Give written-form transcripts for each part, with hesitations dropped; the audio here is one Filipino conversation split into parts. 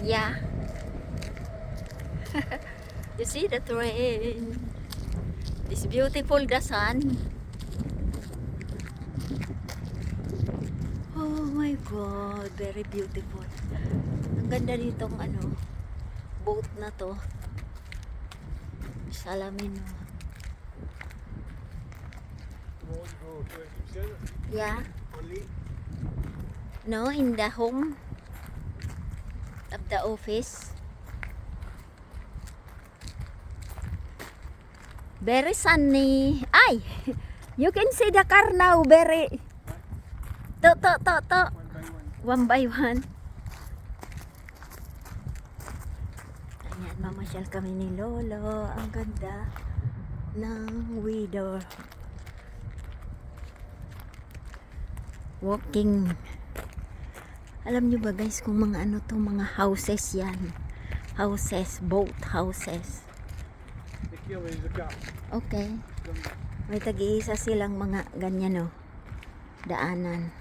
Yeah. You see the train. It's beautiful, the sun. Oh my God, very beautiful. Ang ganda nitong boat na to. Salamin. Yeah. No, in the home of the office. Very sunny. Ay! You can see the car now. Very. To. One by one. Ayan, mamasyal kami ni Lolo. Ang ganda ng weather. Walking. Alam nyo ba guys kung mga mga houses yan. Houses, boat houses. Okay. May tag-iisa silang mga ganyan daanan.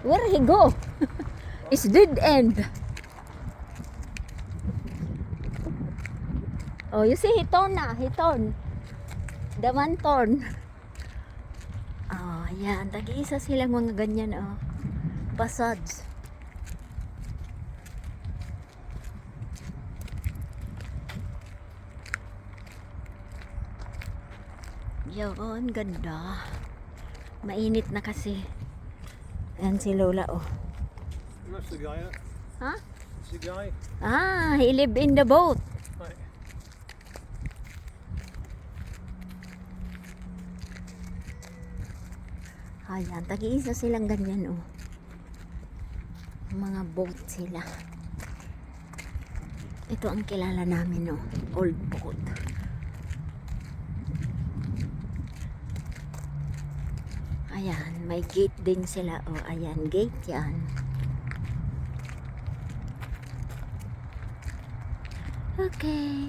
Where he go? It's dead end. Oh, you see, he turn. The man turn. Oh, yan. Tag-iisa silang mga ganyan, Passage. Yun, ganda. Mainit na kasi. Ayan si Lola, That's the guy, Huh? That's the guy. Ah, he live in the boat. Right. Ayan, tag-iisa silang ganyan, Mga boat sila. Ito ang kilala namin, old boat. Ayan, may gate din sila. Ayan, gate yan. Okay.